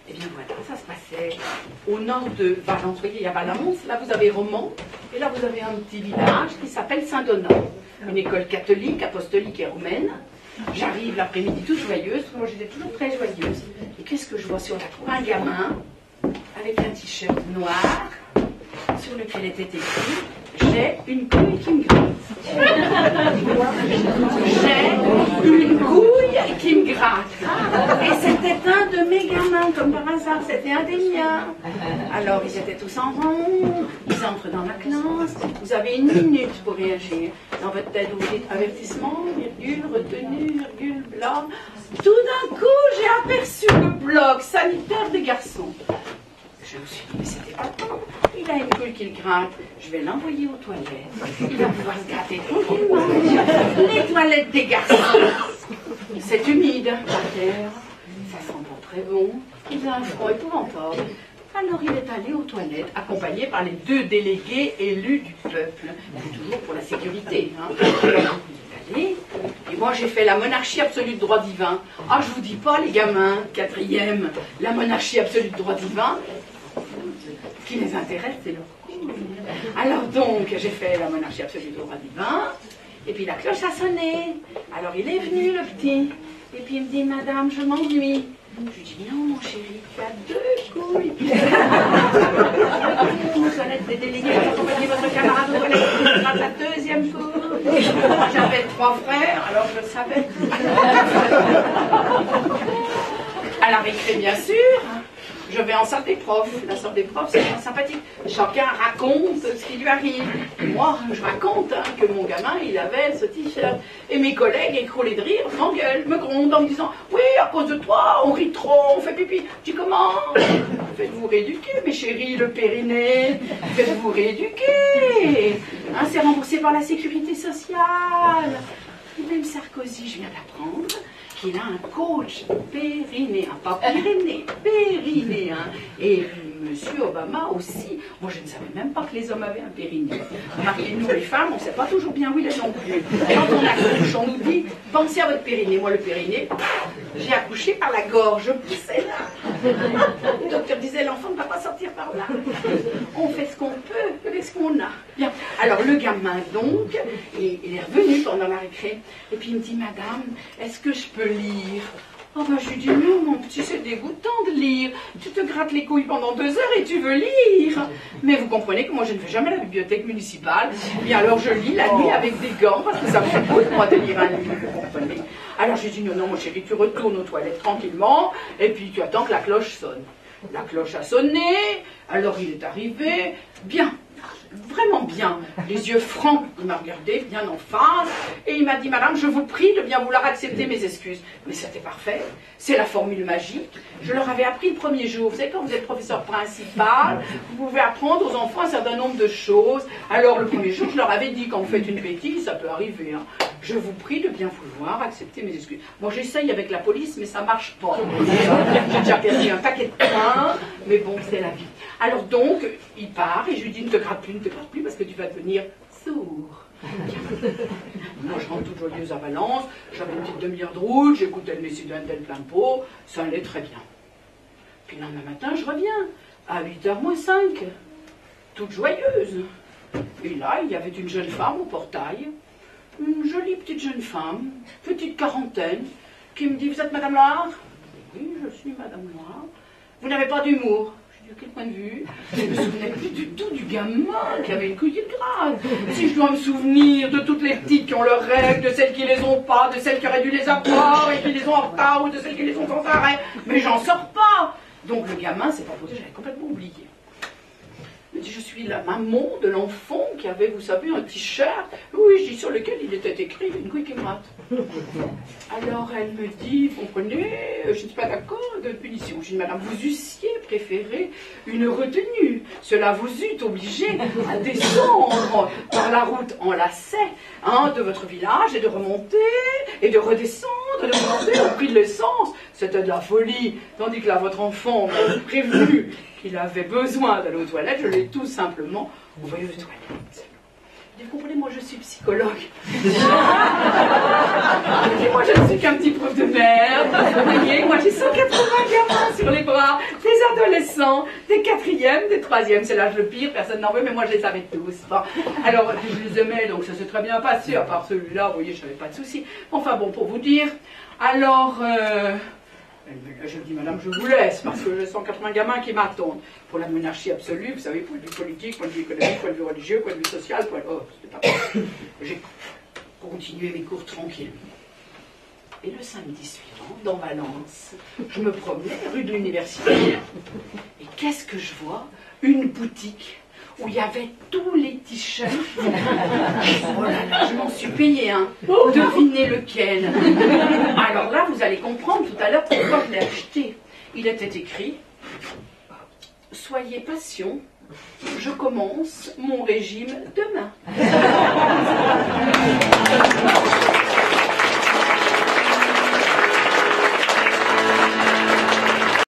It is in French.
Eh bien voilà, ça se passait au nord de Valence. Vous voyez, il y a Valence, là vous avez Romans, et là vous avez un petit village qui s'appelle Saint-Donat. Une école catholique, apostolique et romaine. J'arrive l'après-midi toute joyeuse, moi j'étais toujours très joyeuse. Et qu'est-ce que je vois sur la cour? Un gamin avec un t-shirt noir sur lequel était écrit « J'ai une couille qui me gratte ». J'ai une couille qui me gratte. Et c'était un de mes gamins, comme par hasard, c'était un des miens. Alors ils étaient tous en rond, ils entrent dans la classe, vous avez une minute pour réagir. Dans votre tête, vous dites avertissement, virgule, retenue, virgule, blanc. Tout d'un coup, j'ai aperçu le bloc sanitaire des garçons. Je me suis dit, mais c'était pas tant. Il a une couille qui le gratte. Je vais l'envoyer aux toilettes. Il va pouvoir se gratter tranquillement. Les toilettes des garçons. C'est humide par terre. Ça sent pas très bon. Il a un froid épouvantable. Alors il est allé aux toilettes, accompagné par les 2 délégués élus du peuple. C'est toujours pour la sécurité. Hein. Il est allé. Et moi j'ai fait la monarchie absolue de droit divin. Ah, je vous dis pas les gamins, 4e, la monarchie absolue de droit divin. Ce qui les intéresse, c'est leur cours. Alors donc, j'ai fait la monarchie absolue du droit divin, et puis la cloche a sonné. Alors il est venu, le petit, et puis il me dit, madame, je m'ennuie. Je lui dis, non, mon chéri, tu as 2 couilles. Aux toilettes des délégués, vous accompagnez votre camarade aux toilettes, il sera la 2e couille. J'avais 3 frères, alors je le savais. À la récré, bien sûr. Je vais en salle des profs. La salle des profs, c'est sympathique. Chacun raconte ce qui lui arrive. Moi, je raconte que mon gamin, il avait ce t-shirt. Et mes collègues, écroulés de rire, m'engueulent, me grondent en me disant « Oui, à cause de toi, on rit trop, on fait pipi. » Je dis « Comment ?»« Faites-vous rééduquer, mes chéris, le périnée. Faites-vous rééduquer. Hein, c'est remboursé par la sécurité sociale. » Même Sarkozy, je viens d'apprendre qu'il a un coach périnéen, pas pyrénéen, périnéen. Et M. Obama aussi. Moi, je ne savais même pas que les hommes avaient un périnée. Remarquez, nous, les femmes, on ne sait pas toujours bien où il est non plus. Quand on accouche, on nous dit, pensez à votre périnée. Moi, le périnée, j'ai accouché par la gorge, je poussais là. Le docteur disait, l'enfant ne va pas sortir par là. On fait ce qu'on peut avec ce qu'on a. Bien. Alors, le gamin, donc, il est revenu pendant la récré. Et puis, il me dit, madame, est-ce que je peux lire? Oh ben je lui dis non mon petit, c'est dégoûtant de lire. Tu te grattes les couilles pendant 2 heures et tu veux lire. Mais vous comprenez que moi je ne fais jamais la bibliothèque municipale. Et alors je lis la nuit avec des gants parce que ça me fait beau de moi de lire un livre, vous comprenez. Alors j'ai dit non, non mon chéri, tu retournes aux toilettes tranquillement et puis tu attends que la cloche sonne. La cloche a sonné, alors il est arrivé, bien. Vraiment bien, les yeux francs, il m'a regardé bien en face et il m'a dit, madame, je vous prie de bien vouloir accepter mes excuses. Mais c'était parfait, c'est la formule magique, je leur avais appris le premier jour. Vous savez, quand vous êtes professeur principal, vous pouvez apprendre aux enfants un certain nombre de choses. Alors le premier jour, je leur avais dit, quand vous faites une bêtise, ça peut arriver, hein. Je vous prie de bien vouloir accepter mes excuses. Moi j'essaye avec la police, mais ça marche pas. J'ai déjà perdu un paquet de points, mais bon, c'est la vie. Alors donc, il part et je lui dis, ne te gratte plus, parce que tu vas devenir sourd. Moi, je rentre toute joyeuse à Valence, j'avais une petite demi-heure de route, j'écoutais le Messie d'un tel plein pot, ça allait très bien. Puis le lendemain matin, je reviens, à 8h moins 5, toute joyeuse. Et là, il y avait une jeune femme au portail, une jolie petite jeune femme, petite quarantaine, qui me dit, vous êtes Madame Loire? Oui, je suis Madame Loire. Vous n'avez pas d'humour? De quel point de vue? Je ne me souvenais plus du tout du gamin qui avait une couille grave. Si je dois me souvenir de toutes les petites qui ont leurs règles, de celles qui les ont pas, de celles qui auraient dû les avoir et qui les ont en retard, ou de celles qui les ont sans arrêt, mais j'en sors pas. Donc le gamin, c'est pas possible, j'avais complètement oublié. Il me dit, je suis la maman de l'enfant qui avait, vous savez, un t-shirt, oui, je dis, sur lequel il était écrit une couille qui gratte. Alors elle me dit, vous comprenez, je ne suis pas d'accord de punition. Je dis, madame, vous eussiez préféré une retenue. Cela vous eût obligé à descendre par la route en lacet de votre village et de remonter et de redescendre, de remonter au prix de l'essence. C'était de la folie. Tandis que là, votre enfant m'a prévenu qu'il avait besoin d'aller aux toilettes, je l'ai tout simplement envoyé aux toilettes. Vous comprenez, moi je suis psychologue. Moi je ne suis qu'un petit prof de merde. Vous voyez, moi j'ai 180 gamins sur les bras. ans, des quatrièmes, des troisièmes. C'est l'âge le pire, personne n'en veut, mais moi je les avais tous. Bon, alors, je les aimais, donc ça s'est très bien passé. À part celui-là, vous voyez, je n'avais pas de soucis. Enfin bon, pour vous dire, alors... je dis, madame, je vous laisse, parce que j'ai 180 gamins qui m'attendent. Pour la monarchie absolue, vous savez, point de vue politique, point de vue économique, point de vue religieux, point de vue social, oh, c'était pas possible. J'ai continué mes cours tranquilles. Et le samedi suivant, dans Valence, je me promenais rue de l'Université. Et qu'est-ce que je vois? Une boutique où il y avait tous les t-shirts. Oh là là, je m'en suis payé un. Devinez lequel. Alors là, vous allez comprendre tout à l'heure pourquoi je l'ai acheté. Il était écrit « Soyez patient, je commence mon régime demain. »